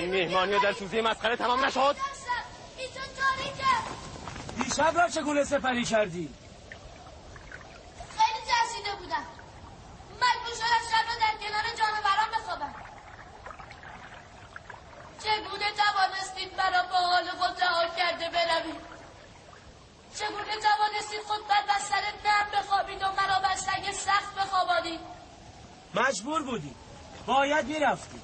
این میهمانی و دلسوزی مسخره تمام نشد؟ اینجا تاریکه. دیشب را چگونه سپری کردی؟ خیلی ترسیده بودم. مجبور شدم شب را در کنار جانوران بخوابم. چگونه توانستید مرا با حال خود رها کرده بروید؟ چگونه توانستید خود بر بستر نرم بخوابید و مرا بر سنگ سخت بخوابانید؟ مجبور بودی، باید میرفتی.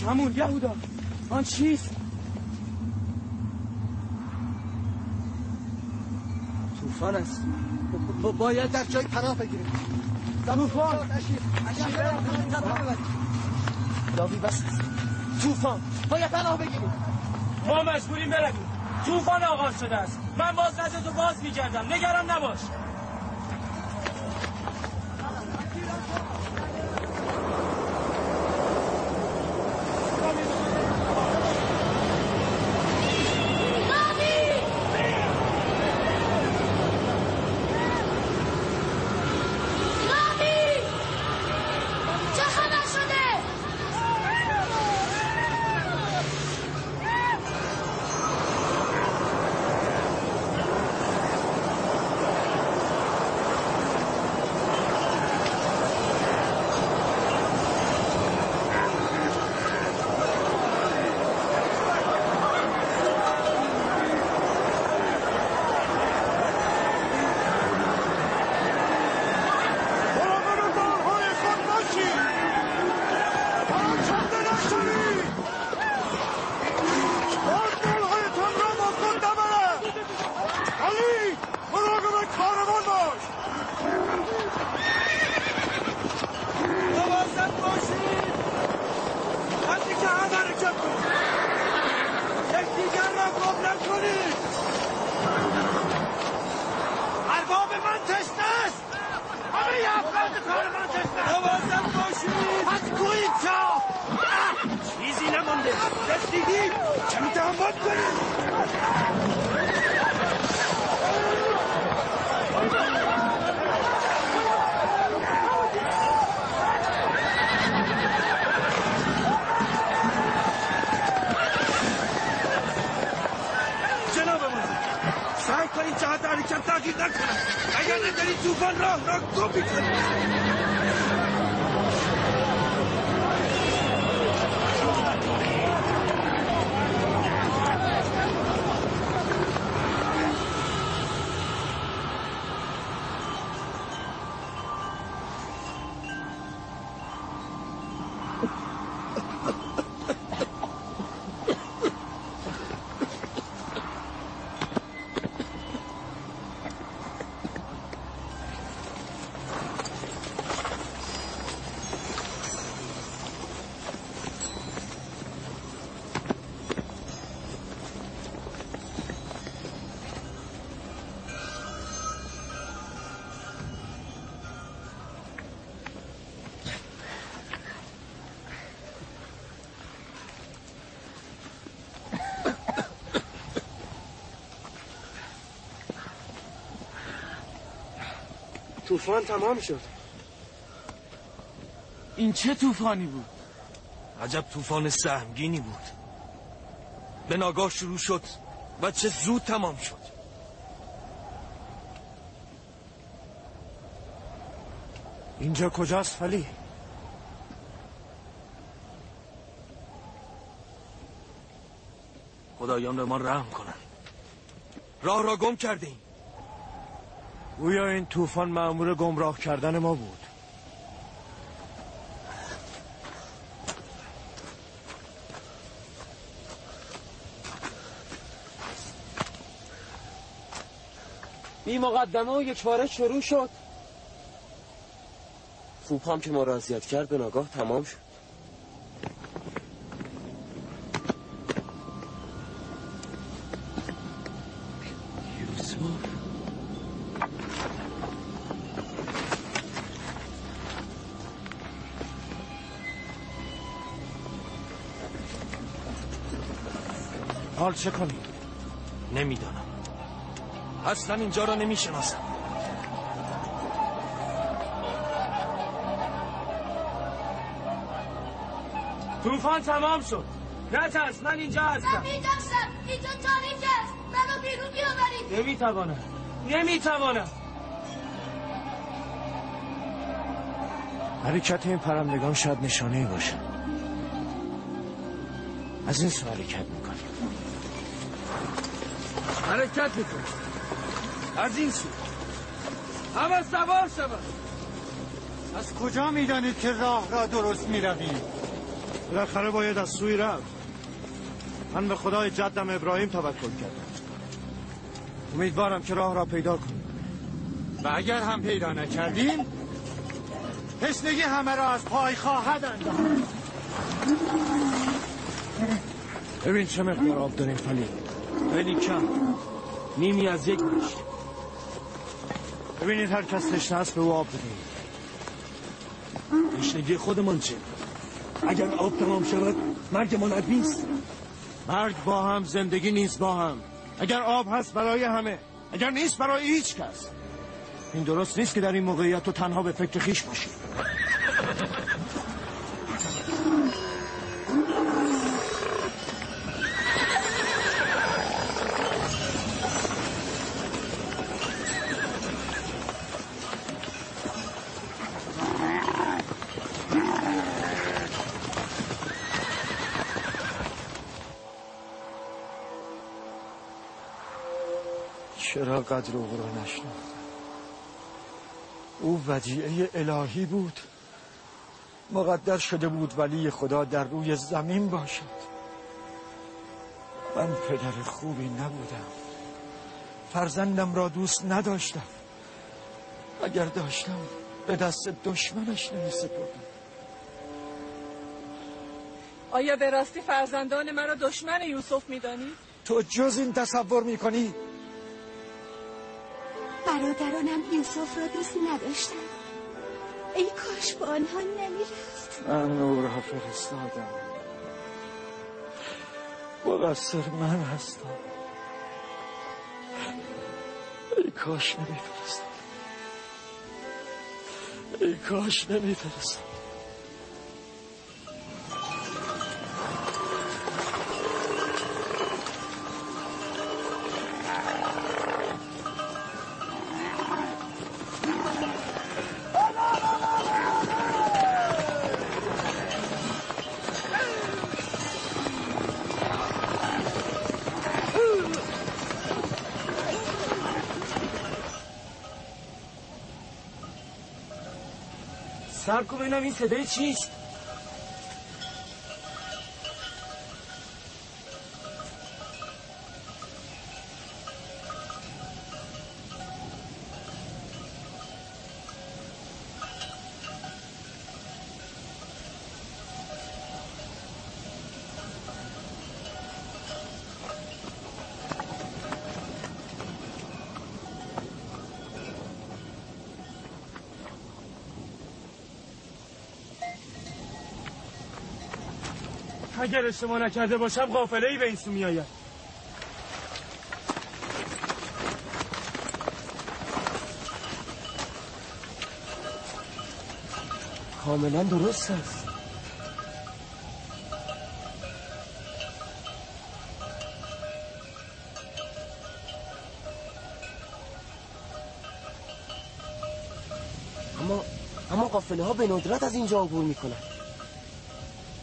شمون یهودا آن چیست؟ طوفان است. باید در جای پناه بگیریم. طوفان داوی بس است. طوفان باید پناه بگیریم. ما مجبوریم برویم. طوفان آغاز شده است. من باز نزدتو باز میکردم. نگران نباش. طوفان تمام شد. این چه طوفانی بود؟ عجب طوفان سهمگینی بود. به ناگاه شروع شد و چه زود تمام شد. اینجا کجاست ولی؟ خدایان به ما رحم کنن. راه را گم کردیم. گویا این طوفان مأمور گمراه کردن ما بود. بی مقدمه و یک باره شروع شد. طوفان که ما را اذیت کرد به ناگاه تمام شد. حال چه کنی؟ نمیدانم. اصلا اینجا را نمیشناسم. طوفان تمام شد. نترس، من اینجا من هستم. میترسم. اینجا تاریک است. منو بیرون بیاورید. نمیتوانم. حرکت این پرندگان شاید نشانه‌ای باشه. از این سو حرکت میکنیم. حرکت میکنم. از این سو. همه سوار شود. از کجا میدانید که راه را درست میروید؟ بالاخره باید از سوی رفت. من به خدای جدم ابراهیم توکل کردم. امیدوارم که راه را پیدا کنیم. و اگر هم پیدا نکردیم تشنگی همه را از پای خواهد انداخت. ببین چه مقدار آب داریم خلیل. خیلی کم. نیمی از یک میشه. ببینید هر کس تشنه است به او آب بدهید. تشنگی خودمان چه؟ اگر آب تمام شود مرگمان حتمی است. مرگ با هم، زندگی نیست با هم. اگر آب هست برای همه، اگر نیست برای هیچ کس. این درست نیست که در این موقعیت تو تنها به فکر خیش باشی. چرا قدر او را نشناختم؟ او ودیعه الهی بود. مقدر شده بود ولی خدا در روی زمین باشد. من پدر خوبی نبودم. فرزندم را دوست نداشتم. اگر داشتم به دست دشمنش نمی‌سپردم. آیا به راستی فرزندان مرا دشمن یوسف می‌دانی؟ تو جز این تصور می‌کنی؟ برادرانم یوسف را دوست نداشتن. ای کاش با آنها نمیرفت. من او را فرستادم. مقصر من هستم. ای کاش نمیفرستم. ای کاش نمیفرستم. صبر کن ببینم این صدای چیست؟ اگر اشتباه نکرده باشم قافله‌ای به این سو می‌آید. کاملا درست است. اما قافله ها به ندرت از اینجا عبور میکنن.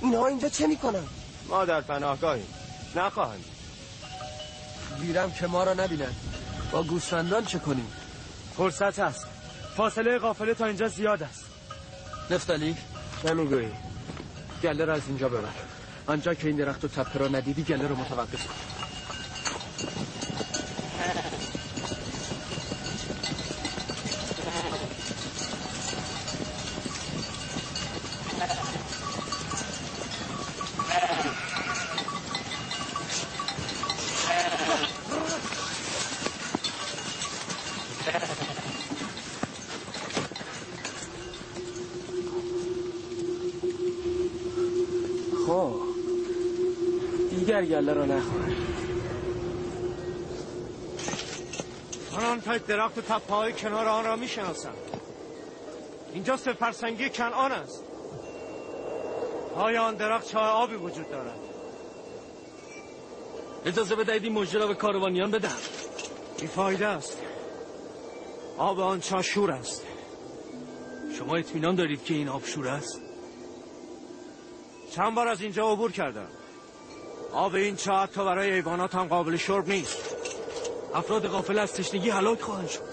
اینها اینجا چه میکنن؟ ما در پناهگاهیم، نخواهند. گیرم که ما را نبینن. با گوسفندان چه کنیم؟ فرصت هست. فاصله قافله تا اینجا زیاد است. نفتالی نمیگویی؟ گله را از اینجا ببر. آنجا که این درخت و تپه را ندیدی گله را متوقف کن. خب دیگر گله را نخور. من آن تک درخت تپه‌های کنار آن را میشناسم. اینجا سپرسنگی کنعان است. پای آن درخت چاه آبی وجود دارد. اجازه بدهید این مژده را به کاروانیان بدهم. بیفایده است. آب آن چاه شور است. شما اطمینان دارید که این آب شور است؟ چند بار از اینجا عبور کردم. آب این چاه حتی برای حیوانات هم قابل شرب نیست. افراد غافل از تشنگی هلاک خواهند شد.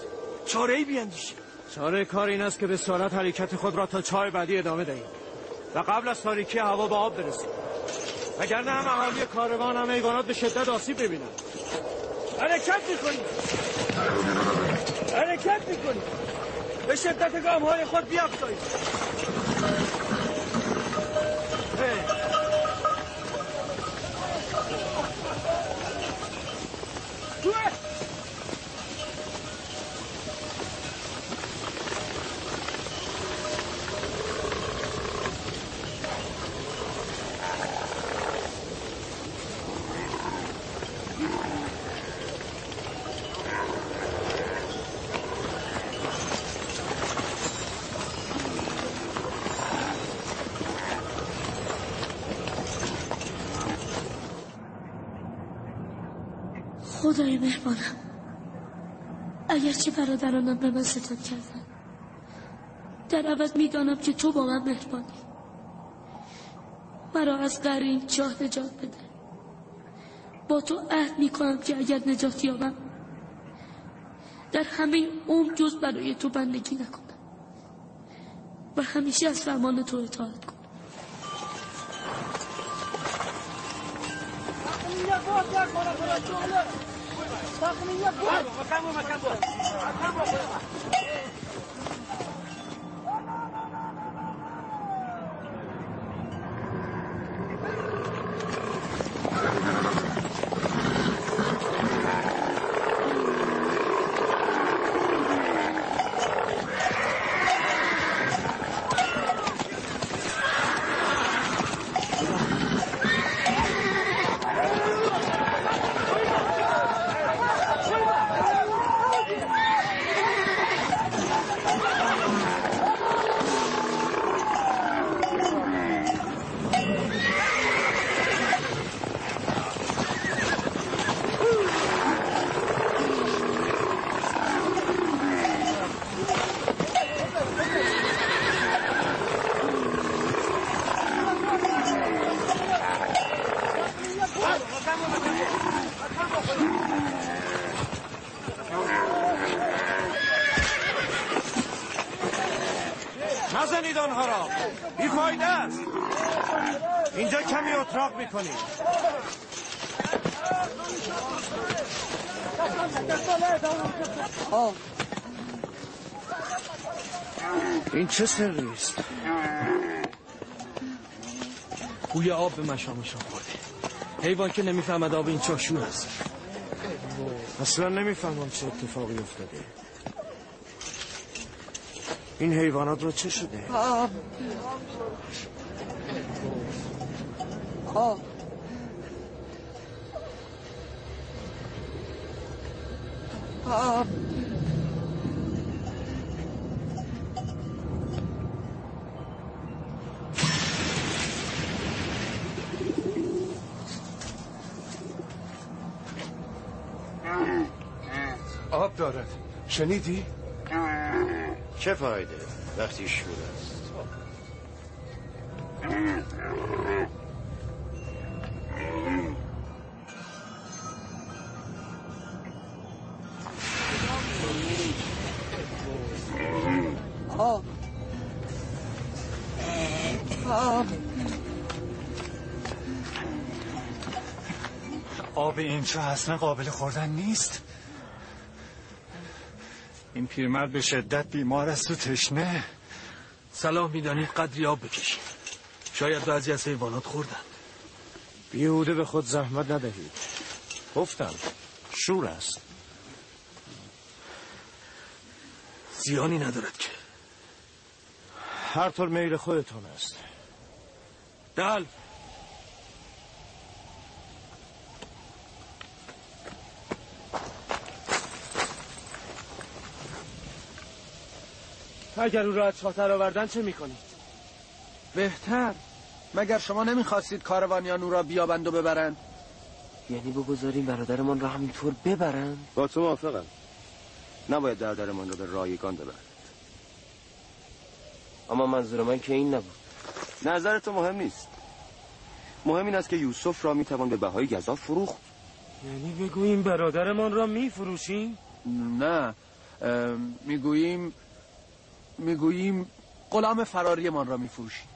چاره ای بیندیشید. چاره کار این است که به سرعت حرکت خود را تا چاه بعدی ادامه دهیم و قبل از تاریکی هوا به آب برسیم، وگرنه هم اهالی کاروان هم حیوانات به شدت آسیب ببینند. حرکت میکنیم، حرکت میکنیم، به شدت گام‌های خود بیافزایید. خدای مهربانم، اگرچه برادرانم به من ستم کردن، در عوض میدانم که تو با من مهربانی. مرا از قعر این چاه نجات بده. با تو عهد میکنم که اگر نجات یابم در همه عمر جز برای تو بندگی نکنم و همیشه از فرمان تو اطاعت کنم. نزنید آنها را، بیفایده است. اینجا کمی اتراق میکنیم. این چه سری است؟ بوی آب به مشامشان خورده. حیوان که نمیفهمد آب این چاه شور است. اصلا نمیفهمم چه اتفاقی افتاده. این حیوانات را چه شده؟ آب آب آب آب دارد. شنیدی؟ چه فایده وقتی شور است؟ آب آب آب این چاه اصلا قابل خوردن نیست. این پیرمرد به شدت بیمار است و تشنه. صلاح میدانید قدری آب بکشید. شاید بعضی از حیوانات خوردند. بیهوده به خود زحمت ندهید. گفتم شور است. زیانی ندارد که. هر طور میل خودتان است. دل اگر او را از چاه آوردن چه میکنید؟ بهتر. مگر شما نمیخواستید کاروانیان او را بیابند و ببرند؟ یعنی بگذاریم برادرمان را همینطور ببرن؟ با تو موافقم. نباید برادرمان را به رایگان ببرد. اما منظور من که این نبود. نظر تو مهم نیست. مهم این است که یوسف را میتوان به بهای گزاف فروخت. یعنی بگوییم برادرمان را میفروشیم؟ نه، میگوییم غلام فراری من را میفروشیم.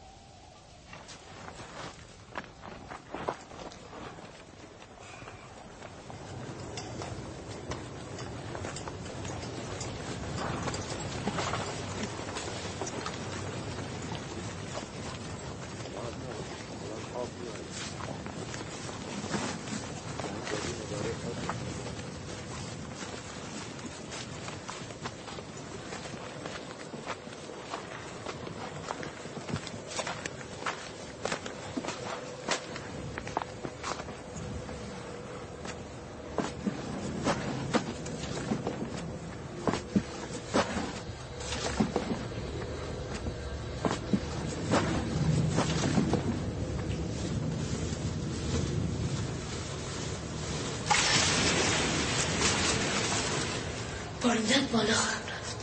باریدن بالا خواهم رفت.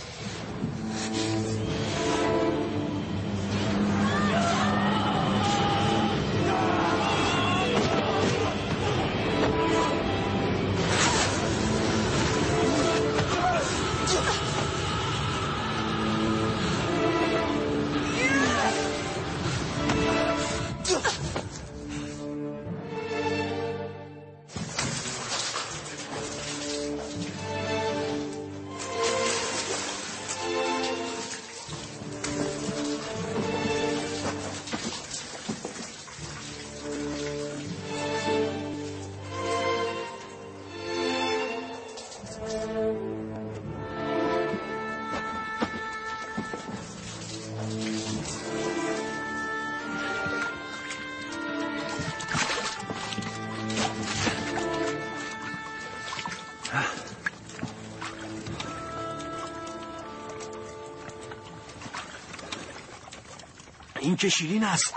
این که شیرین است.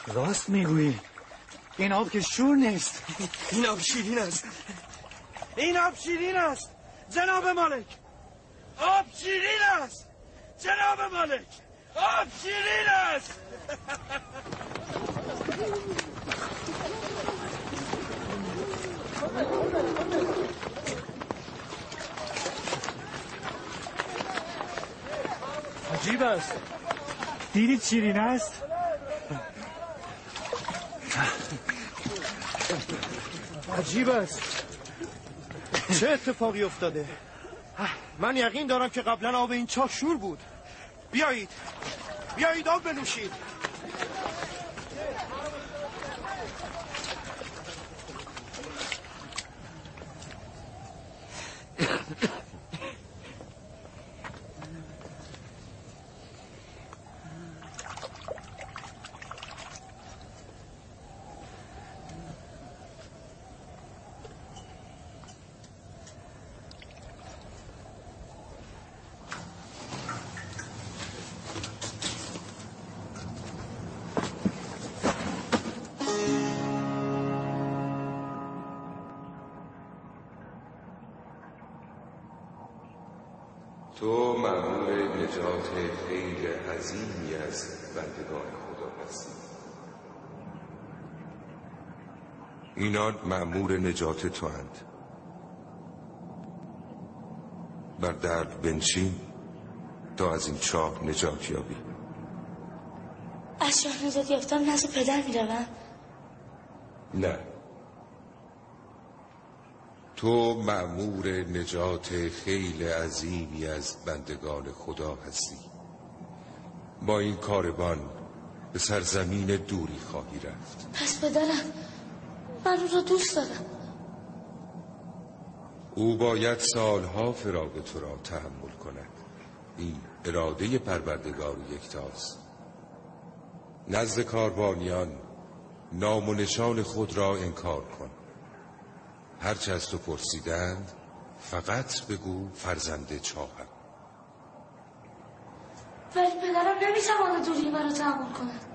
راست میگویی. این آب که شور نیست. این آب شیرین است. این آب شیرین است جناب مالک. آب شیرین است جناب مالک. آب شیرین است. عجیب است. دیدید شیرین است؟ عجیب است. چه اتفاقی افتاده؟ من یقین دارم که قبلا آب این چاه شور بود. بیایید آب بنوشید. تو مأمور نجات خیل عظیمی از بندگان خدا هستی. اینان مأمور نجات تو اند. بر درد بنشین تا از این چاه نجات یابی. از چاه نجات یافتم نزد پدر میروم؟ نه، تو مأمور نجات خیل عظیمی از بندگان خدا هستی. با این کاروان به سرزمین دوری خواهی رفت. پس پدرم، من او را دوست دارم. او باید سالها فراق تو را تحمل کند. این اراده پروردگار یکتاست. نزد کاروانیان نام و نشان خود را انکار کن. هرچه از تو پرسیدند فقط بگو فرزند چاهم. ولی پدرم نمیتواند دوری مرا تحمل کند.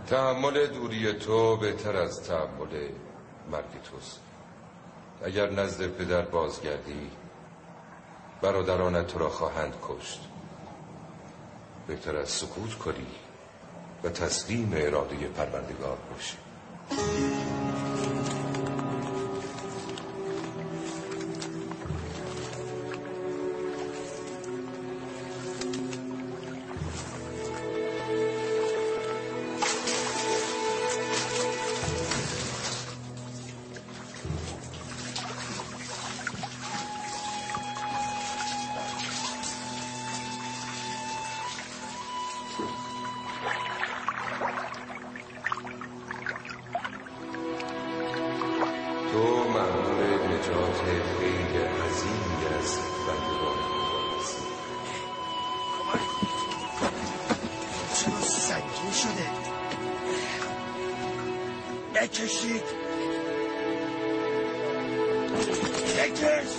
تحمل دوری تو بهتر از تحمل مرگ توست. اگر نزد پدر بازگردی برادرانت تو را خواهند کشت. بهتر از سکوت کنی و تسلیم اراده پروردگار باشی. بکشید بکش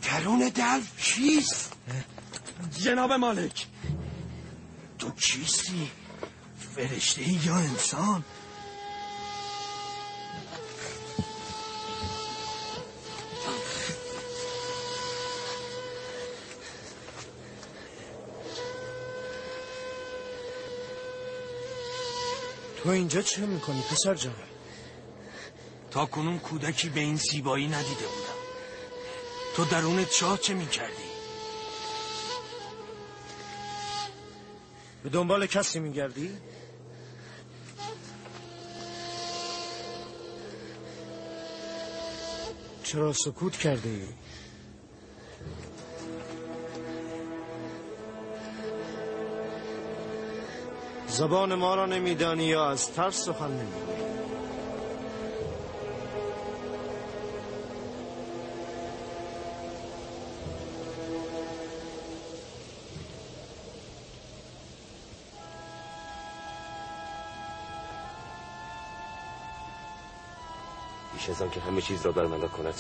درون دلو کیست؟ جناب مالک. تو کیستی؟ فرشته یا انسان؟ تو اینجا چه میکنی پسر جان؟ تا کنون کودکی به این زیبایی ندیده بودم. تو درون چاه چه میکردی؟ به دنبال کسی میگردی؟ چرا سکوت کرده ای؟ زبان ما را نمیدانی یا از ترس سخن نمیگویی؟ بیش از آن که همه چیز را برملا کند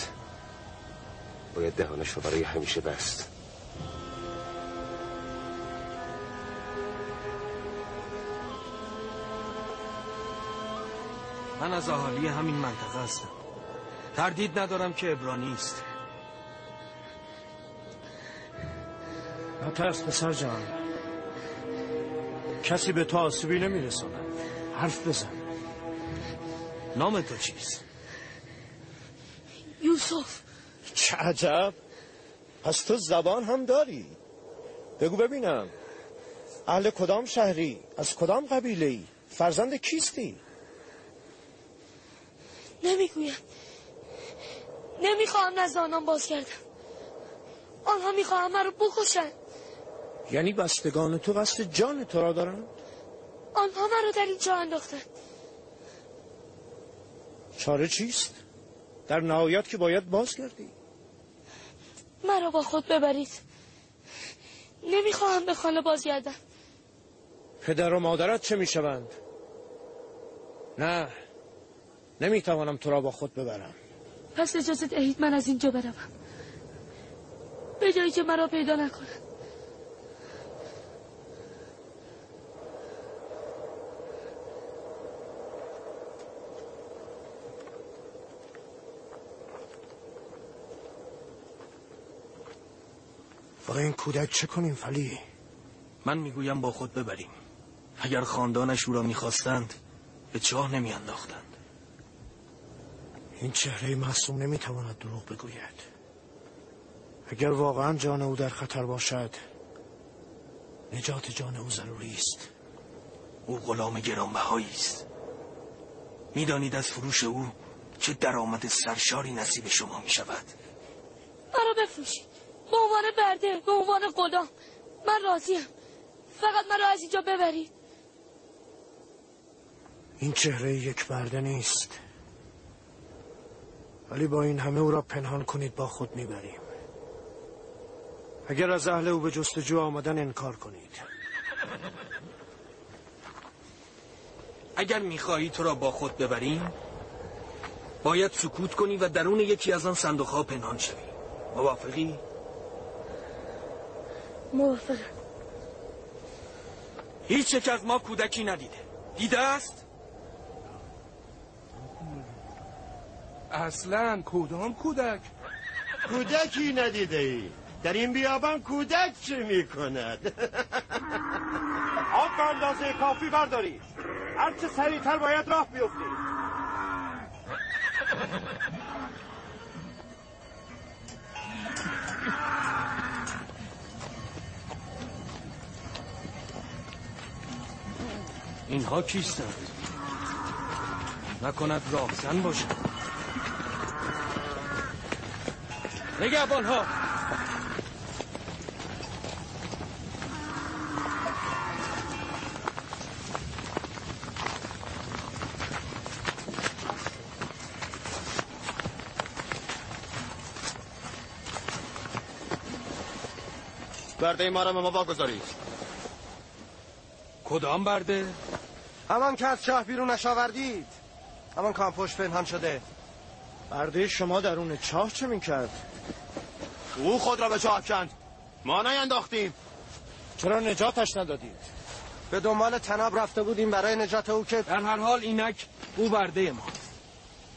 باید دهانش را برای همیشه بست. من از اهالی همین منطقه هستم. تردید ندارم که عبرانی است. نترس پسر جان، کسی به تو آسیبی نمیرساند. حرف بزن. نام تو چیست؟ یوسف. چه عجب، پس تو زبان هم داری. بگو ببینم، اهل کدام شهری؟ از کدام قبیله‌ای؟ فرزند کیستی؟ نمیگویم. نمیخواهم نزد آنان باز کردم. آنها میخواهم مرا بکشند. یعنی بستگان تو قصد جان تو را دارند؟ آنها مرا در اینجا انداختند. چاره چیست؟ در نهایت که باید بازگردی. مرا با خود ببرید. نمیخواهم به خانه بازگردم. پدر و مادرت چه میشوند؟ نه، نمیتوانم تو را با خود ببرم. پس اجازه دهید من از اینجا بروم، به جایی که مرا پیدا نکنند. با این کودک چه کنیم فلی؟ من میگویم با خود ببریم. اگر خاندانش او را میخواستند به چاه نمیانداختند. این چهره معصوم نمیتواند دروغ بگوید. اگر واقعا جان او در خطر باشد نجات جان او ضروری است. او غلام گرانبهایی است. میدانید از فروش او چه درآمد سرشاری نصیب شما میشود. مرا بفروشید به عنوان برده، به عنوان غلام. من راضیم، فقط مرا از اینجا ببرید. این چهره یک برده نیست، ولی با این همه او را پنهان کنید با خود میبریم. اگر از اهل او به جستجو آمدن انکار کنید. اگر میخواهی تو را با خود ببریم باید سکوت کنی و درون یکی از آن صندوق‌ها پنهان شوی. موافقی؟ موافقم. هیچ یک از ما کودکی ندیده. دیده است؟ اصلا کدام کودک؟ کودکی ندیده ای؟ در این بیابان کودک چه می کند؟ آب به اندازه کافی برداری. هرچه سریعتر باید راه بیفتی. اینها کیستند؟ نکند راهزن باشد. نگهبانها برده ما را به ما واگذارید. کدام برده؟ همان که از چاه بیرونش آوردید، همان کامپوش پنهان شده. برده شما درون چاه چه میکرد؟ او خود را به چاه کند، ما نینداختیم. چرا نجاتش ندادید؟ به دنبال تناب رفته بودیم برای نجات او که در هر حال اینک او برده ما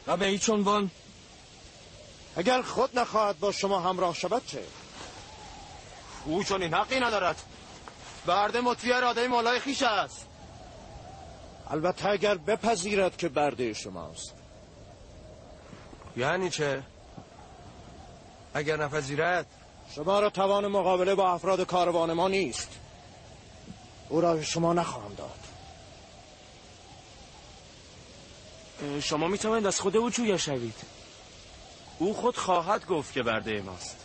و به هیچ عنوان. اگر خود نخواهد با شما همراه شود چه؟ او چون این حقی ندارد. برده مطیع اراده مولای خیش است. البته اگر بپذیرد که برده شماست. یعنی چه؟ اگر نپذیرد؟ شما را توان مقابله با افراد کاروان ما نیست. او را شما نخواهم داد. شما میتوانید از خود او جویا شوید. او خود خواهد گفت که برده ماست.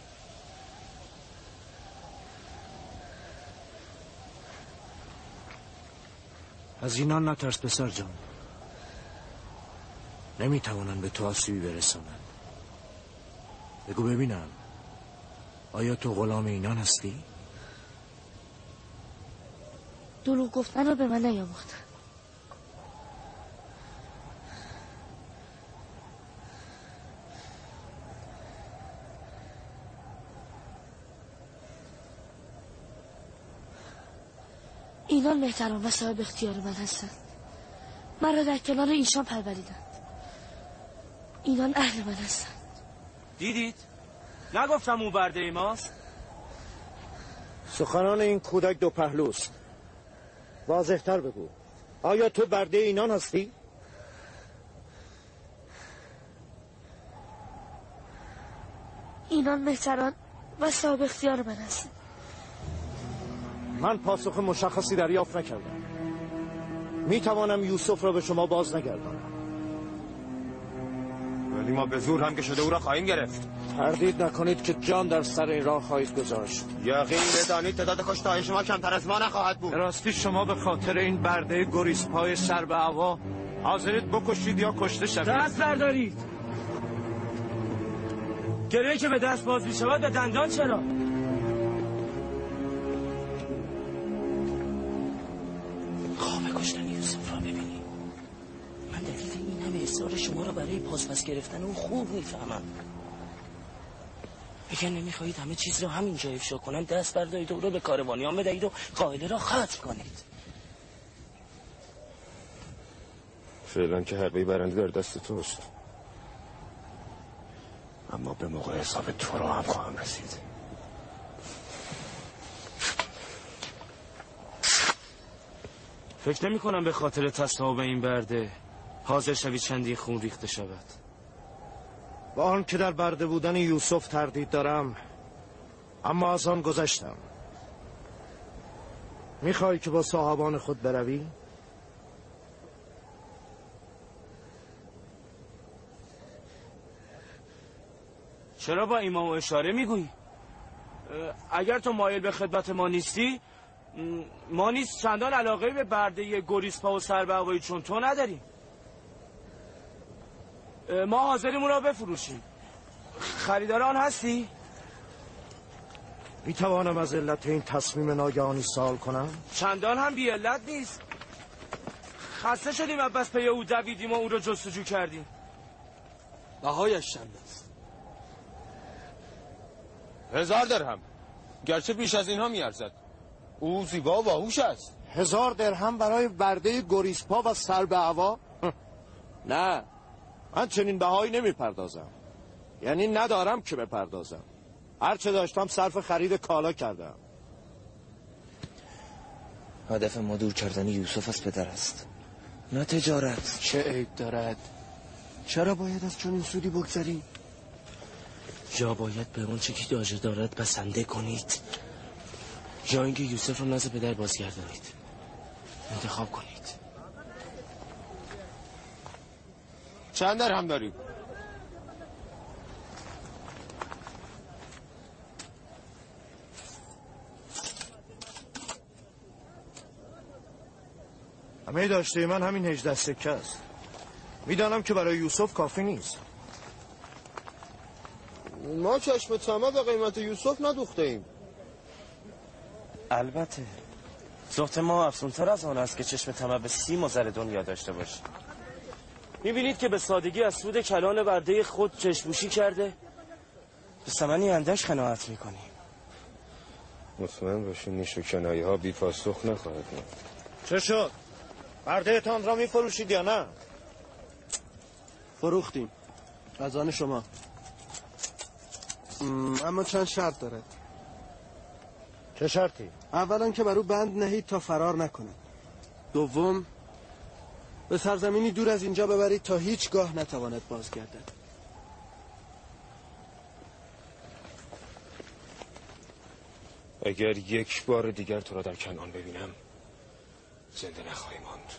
از اینان نترس پسر جان. نمیتوانند به تو آسیبی برسانند. بگو ببینم آیا تو غلام اینان هستی؟ دروغ گفتن رو به من نیاموختن. اینان مهتران و صاحب اختیار من هستند. من را در کنار ایشان پروریدند. اینان اهل من هستند. دیدید؟ نگفتم او برده ماست؟ سخنان این کودک دو پهلوست. واضح‌تر بگو. آیا تو برده اینان هستی؟ اینان مهتران و صاحب اختیار من هستند. من پاسخ مشخصی دریافت نکردم. می توانم یوسف را به شما باز نگردانم. ولی ما به زور هم که شده او را خواهیم گرفت. تردید نکنید که جان در سر این راه خواهید گذاشت. یقین بدانید تعداد کشته‌های شما کمتر از ما نخواهد بود. راستی شما به خاطر این برده گریزپای سر به هوا حاضرید بکشید یا کشته شوید؟ دست بردارید. گریه که به دست باز میشود به دندان چرا؟ خواب کشتن یوسف را ببینی. من دلیل این همه اصرار شما را برای پاس گرفتن او خوب میفهمم. اگر نمیخواهید همه چیز را همینجا افشا کنم، دست بردارید او را به کاروانیان بدهید و قائله را ختم کنید. فعلا که حربه برنده در دست توست، اما به موقع حساب تو را هم خواهم رسید. فکر نمی کنم به خاطر تصاحب این برده حاضر شوید چندی خون ریخته شود. با آن که در برده بودن یوسف تردید دارم، اما از آن گذشتم. میخوایی که با صاحبان خود بروی؟ چرا با ایما و اشاره میگویی؟ اگر تو مایل به خدمت ما نیستی، ما نیز چندان علاقه به برده گریزپا و سر به هوایی چون تو نداریم. ما حاضریم اون را بفروشیم. خریدار آن هستی؟ میتوانم از علت این تصمیم ناگهانی سوال کنم؟ چندان هم بی علت نیست. خسته شدیم بس پی او دویدیم و او رو جستجو کردیم. بهایش چند است؟ 1000 درهم. گرچه بیش از اینها میارزد. او زیبا و باهوش است. 1000 درهم برای برده گریسپا و سر به هوا؟ نه، من چنین بهایی نمیپردازم. یعنی ندارم که بپردازم. هرچه داشتم صرف خرید کالا کردم. هدف ما دور کردن یوسف از پدر است، نه تجارت. چه عیب دارد؟ چرا باید از چنین سودی بگذری؟ یا باید به اون چه که داجه دارد بسنده کنید، یا اینکه یوسف رو نزد پدر بازگردانید. انتخاب کنید. چند درهم داری؟ همه داشته من همین 18 سکه است. میدانم که برای یوسف کافی نیست. ما چشم طمع به قیمت یوسف ندوخته ایم. البته زهد ما افزونتر از آن است که چشم طمع به 30 مزر دنیا داشته باشیم. میبینید که به سادگی از سود کلان برده خود چشم‌پوشی کرده، به ثمنی اندک قناعت میکنیم. مطمئن باشین نیش و کنایه ها بی پاسخ نخواهد ماند. چه شد؟ برده تان را میفروشید یا نه؟ فروختیم از آن شما. اما چند شرط دارد. چه شرطی؟ اولا که بر او بند نهید تا فرار نکند. دوم به سرزمینی دور از اینجا ببرید تا هیچگاه نتواند بازگردد. اگر یک بار دیگر تو را در کنعان ببینم زنده نخواهی ماند.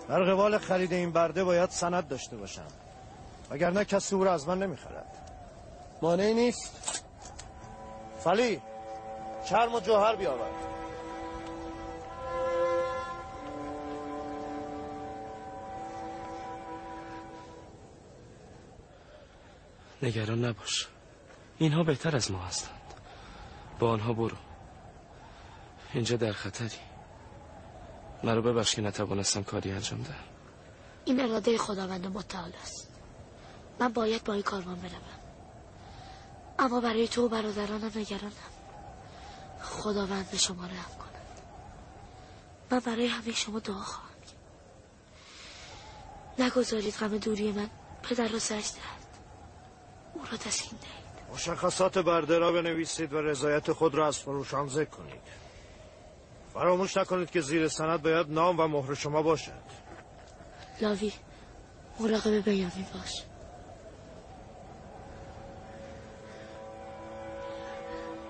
در قبال خرید این برده باید سند داشته باشم، وگرنه کسی او را از من نمیخرد. مانعی نیست. فلی چرم و جوهر بیاور. نگران نباش، اینها بهتر از ما هستند. با آنها برو، اینجا در خطری. مرا ببخش که نتوانستم کاری انجام دهم. این اراده خداوند متعال است. من باید با این کاروان بروم، اما برای تو و برادرانم نگرانم. خداوند به شما رحم کند. من برای همه شما دعا خواهم کرد. نگذارید غم دوری من پدر را سرش دهد. او را تسکین دهید. مشخصات برده را بنویسید و رضایت خود را از فروشان ذکر کنید. فراموش نکنید که زیر سند باید نام و مهر شما باشد. لاوی مراقب بیانی باش.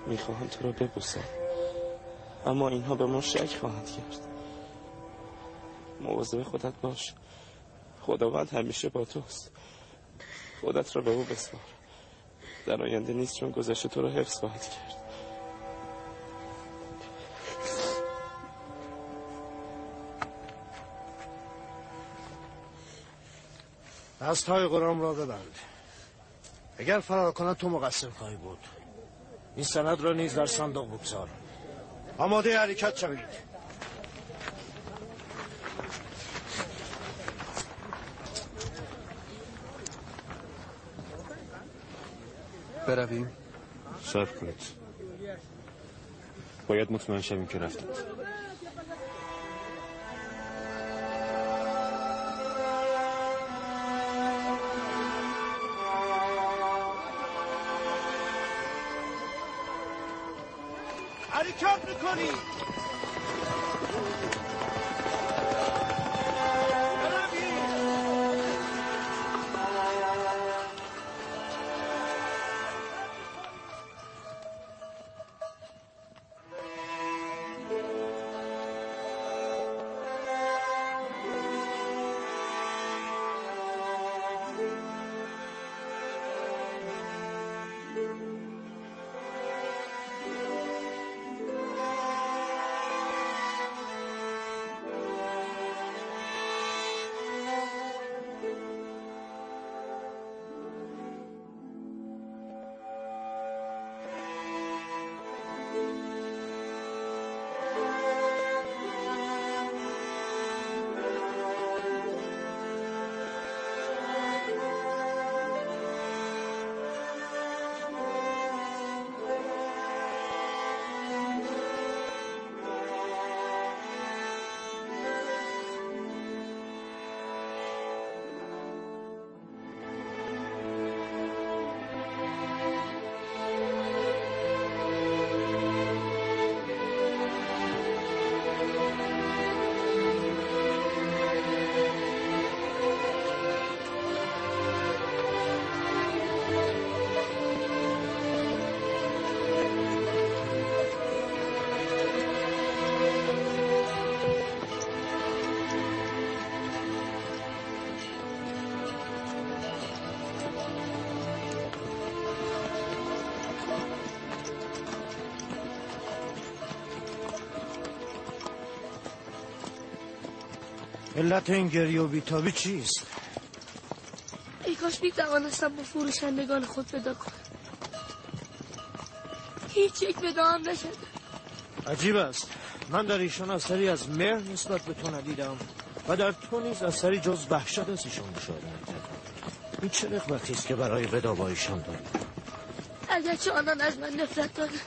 میخواهم تو را ببوسم، اما اینها به ما شک خواهند کرد. مواظب خودت باش، خداوند همیشه با توست. خودت را به او بسپار، در آینده نیست چون گذشته تو را حفظ خواهد کرد. دستهای غلام را ببند. اگر فرار کند تو مقصر خواهی بود. این سند را نیز در صندوق بگذار. آماده حرکت شوید. برویم. صبر کنید، باید مطمئن شویم که رفتید. حرکت میکنی؟ علت این گریه و بیتابی چیست؟ ای کاش میتوانستم با فروشندگان خود ودا کنم. هیچ یک ودا هم نشده. عجیب است. من در ایشان اثری از مهر نسبت به تو ندیدم و در تو نیز اثری جز وحشت از ایشان مشاهده نکردم. این چه رغبتی است که برای ودا با ایشان داری؟ اگرچه آنان از من نفرت دارند،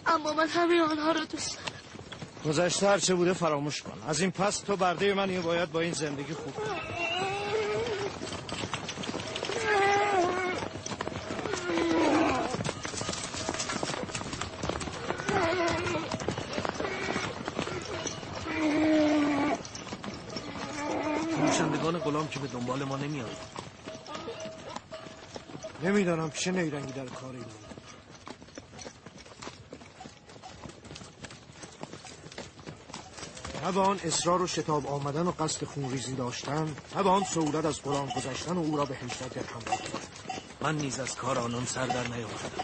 اما من همه آنها را دوست دارم. گذشته هرچه بوده فراموش کن. از این پس تو برده منی و باید با این زندگی خوب کنی. فروشندگان غلام که به دنبال ما نمیاد. نمیدانم چه نیرنگی در کار ایمان. نه به آن اصرار و شتاب آمدن و قصد خونریزی داشتن، نه به آن سهولت از غلام گذشتن و او را به 18 درهم بردن. من نیز از کار آنان سر در نیاوردم.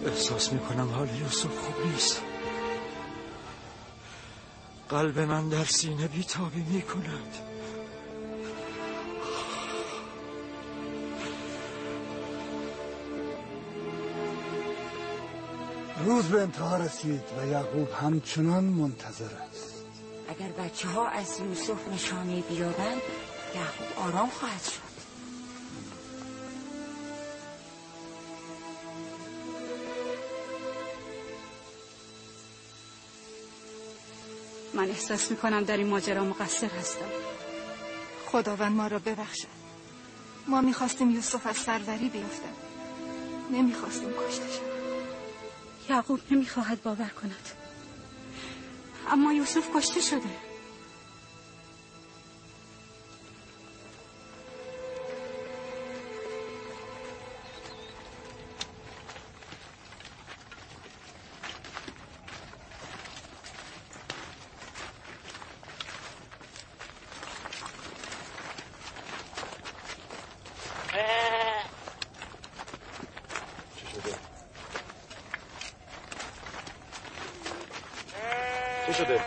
احساس میکنم حال یوسف خوب نیست. قلب من در سینه بیتابی میکند. روز به انتها رسید و یعقوب همچنان منتظر است. اگر بچه ها از یوسف نشانه بیابند، یعقوب آرام خواهد شد. من احساس میکنم در این ماجرا مقصر هستم. خداوند ما را ببخشد. ما میخواستیم یوسف از سروری بیفتد. نمیخواستیم کشته شود. یعقوب نمیخواهد باور کند، اما یوسف کشته شده. چه شده؟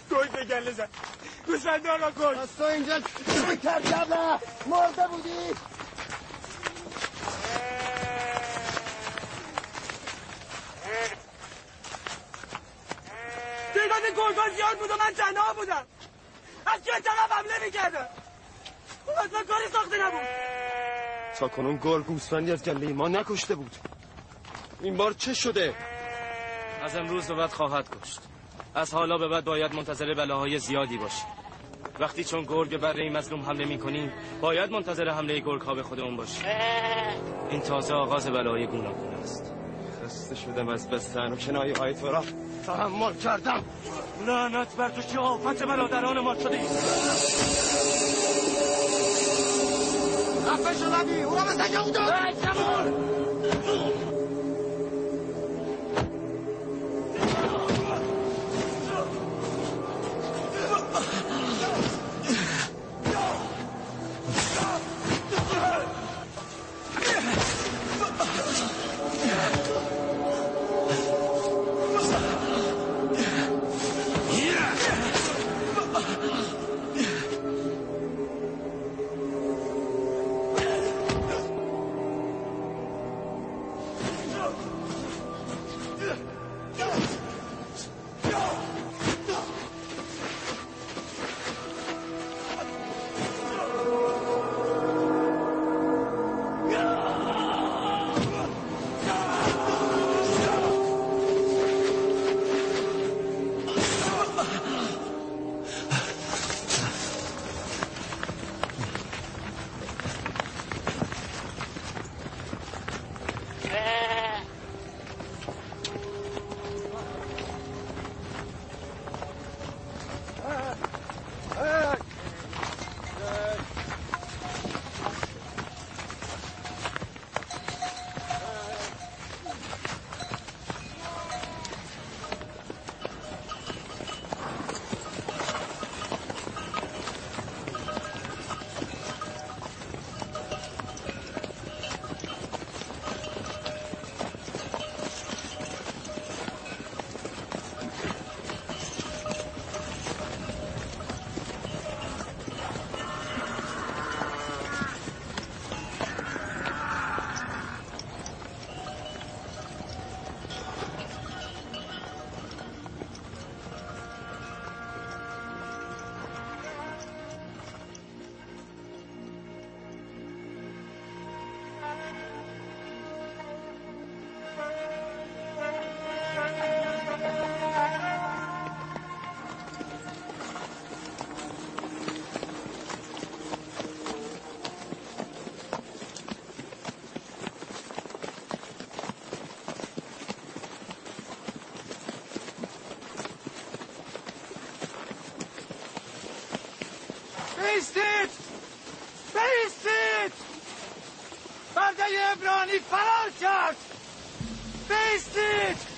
گوی به گله زد. گوسفندان را کن. از تو اینجا چی کردم؟ مرده بودی؟ تعداد گرگان زیاد بود و من تنها بودم. از که طرف حمله میکردم. اصلا کاری ساخته نبود. تا کنون گرگ گوسفندی از گله ما نکشته بود. این بار چه شده؟ از امروز به بعد خواهد کشت. از حالا به بعد باید منتظر بلاهای زیادی باشیم. وقتی چون گرگ بره مظلوم حمله میکنیم، باید منتظر حمله گرگ ها به خودمون باشیم. این تازه آغاز بلای گوناگون است. خسته شدم از بستن و کنایه های تو را تحمل کردم. لعنت بر تو که آفت برادران ما شده ای. رفت شدمی او را به سجا بودم. بایستید! بایستید! برده عبرانی فرار کرد! بایستید!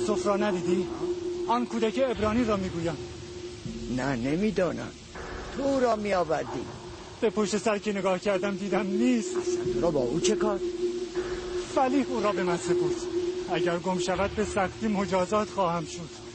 یوسف را ندیدی؟ آن کودک عبرانی را میگویم. نه نمیدانم. تو را می آوردی. به پشت سر که نگاه کردم دیدم نیست. اصلا تو را با او چه کار؟ فلیح او را به من سپرد. اگر گم شود به سختی مجازات خواهم شد.